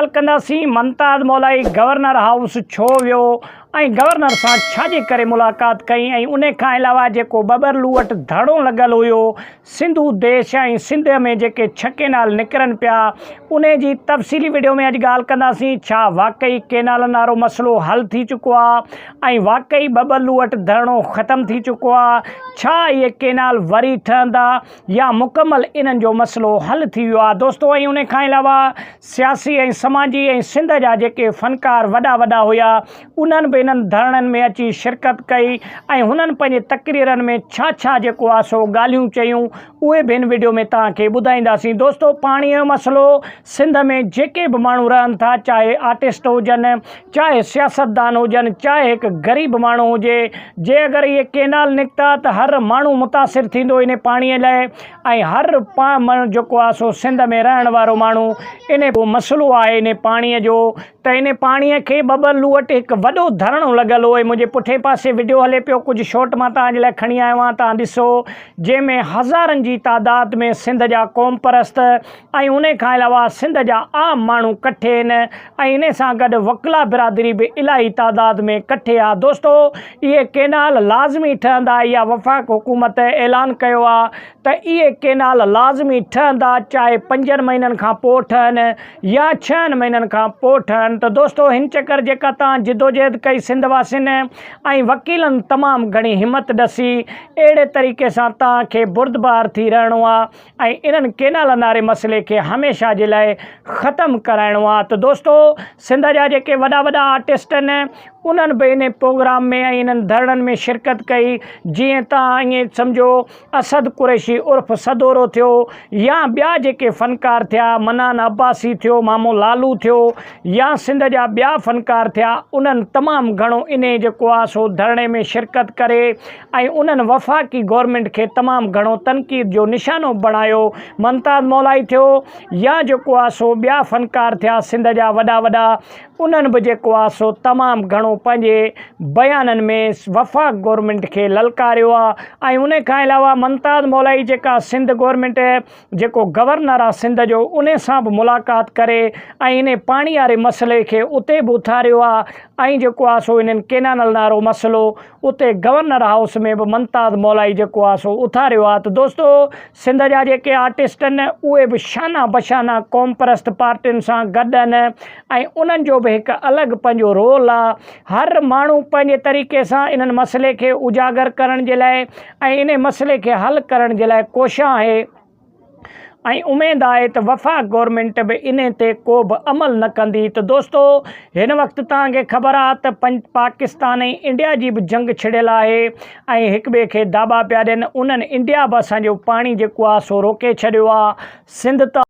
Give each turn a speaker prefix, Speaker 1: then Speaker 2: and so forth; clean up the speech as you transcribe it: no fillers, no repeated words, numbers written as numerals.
Speaker 1: ॻाल्हि कंदासीं Mumtaz मौलाई governor house छो वियो ऐं गवर्नर सां छाजे करे मुलाक़ात कई ऐं उन खां अलावा जेको बबरलू वटि धड़ो लॻल हुयो सिंधु देश ऐं सिंध में जेके 6 केनाल निकिरनि पिया उन जी तफ़सीली वीडियो में अॼु ॻाल्हि कंदासीं। छा वाकई केनालनि वारो मसइलो हल थी चुको आहे ऐं वाकई बबरलू वटि धरणो ख़तमु थी चुको आहे? छा इहे केनाल वरी ठहंदा या मुकमल इन्हनि जो मसइलो हल थी वियो आहे दोस्तो? ऐं उन खां अलावा सियासी ऐं समाजी ऐं सिंध जा जेके फ़नकार वॾा वॾा हुया उन्हनि बि इन्हनि धरणनि में अची शिरकत कई ऐं हुननि पंहिंजे तक़रीरनि में छा छा जेको आहे सो ॻाल्हियूं चयूं उहे बि हिन वीडियो में तव्हांखे ॿुधाईंदासीं। दोस्तो, पाणीअ जो मसइलो सिंध में जेके बि माण्हू रहनि था, चाहे आर्टिस्ट हुजनि, चाहे सियासतदान हुजनि, चाहे हिकु ग़रीब माण्हू हुजे, जे अगरि इहे केनाल निकिता त हर माण्हू मुतासिर थींदो इन पाणीअ लाइ ऐं हर जेको आहे सो सिंध में रहण वारो माण्हू इन मसइलो आहे इन पाणीअ जो। त इन पाणीअ खे बबरलू वटि हिकु वॾो धरणो लॻल हो। मुंहिंजे पुठे पासे वीडियो हले पियो, कुझु शॉट मां तव्हांजे लाइ खणी आयो आहियां, तव्हां ॾिसो, जंहिंमें हज़ारनि जी तादाद में सिंध जा क़ौम परस्त ऐं उन खां अलावा सिंध जा आम माण्हू कठे आहिनि ऐं इन सां गॾु वकला बिरादरी बि इलाही तादाद में कठे आहे। दोस्तो, इहे केनाल लाज़मी ठहंदा, इहा वफ़ाक़ हुकूमत ऐलान कयो आहे त इहे केनाल लाज़मी ठहंदा, चाहे 5 महीननि खां पोइ ठहनि या 6 महीननि खां पोइ ठहनि। त दोस्तो, हिन चकर जेका तव्हां जिदोजहद कई सिंध वासियुनि ऐं वकीलनि तमामु घणी हिमत ॾसी, अहिड़े तरीक़े सां तव्हांखे बुर्दबार थी रहणो आहे ऐं इन्हनि केनालनि वारे मसइले खे हमेशह जे लाइ ख़तमु कराइणो आहे। त दोस्तो, सिंध जा जेके वॾा वॾा आर्टिस्ट आहिनि उन्हनि बि इन प्रोग्राम में ऐं इन्हनि धरणनि में शिरकत कई। जीअं तव्हां ईअं सम्झो असद कुरैशी उर्फ़ सदोरो थियो या ॿिया जेके फ़नकार थिया, मनान अब्बासी थियो, मामो लालू थियो या सिंध जा ॿिया फ़नकार थिया, उन्हनि तमामु घणो इन जेको आहे सो धरणे में शिरकत करे ऐं उन्हनि वफ़ाक़ी गवर्नमेंट खे तमामु घणो तनक़ीद जो निशानो बणायो। मुमताज़ मौलाई थियो या जेको आहे सो ॿिया फ़नकार थिया सिंध जा वॾा वॾा, उन्हनि बि जेको आहे सो तमामु घणो पंहिंजे बयाननि में वफ़ाक़ गवर्नमेंट खे ललकारियो आहे। ऐं उन खां अलावा मुमताज़ मौलाई जेका सिंध गवर्नमेंट जेको गवर्नर आहे सिंध जो, उन सां बि मुलाक़ात करे ऐं इन पाणी वारे मसइले खे उते बि उथारियो आहे ऐं जेको आहे सो इन्हनि केनालनि वारो मसइलो उते गवर्नर हाउस में बि मुमताज़ मौलाई जेको आहे सो उथारियो आहे। त दोस्तो, सिंध जा जेके आर्टिस्ट आहिनि उहे बि शाना बशाना क़ौम परस्त पार्टियुनि सां गॾु आहिनि ऐं उन्हनि जो बि हिकु अलॻि पंहिंजो रोल आहे। हर माण्हू पंहिंजे तरीक़े सां इन्हनि मसइले खे उजागर करण जे लाइ ऐं इन मसइले खे हल करण जे लाइ कोशिश आहे ऐं उमेदु आहे त वफ़ाक़ गवर्नमेंट बि इन ते को बि अमल न कंदी। त दोस्तो, हिन वक़्तु तव्हांखे ख़बर आहे त पाकिस्तान ऐं इंडिया जी बि जंग छिड़ियल आहे ऐं हिक ॿिए खे दाॿा पिया ॾियनि। उन्हनि इंडिया बि असांजो पाणी जेको आहे सो रोके छॾियो आहे। सिंध त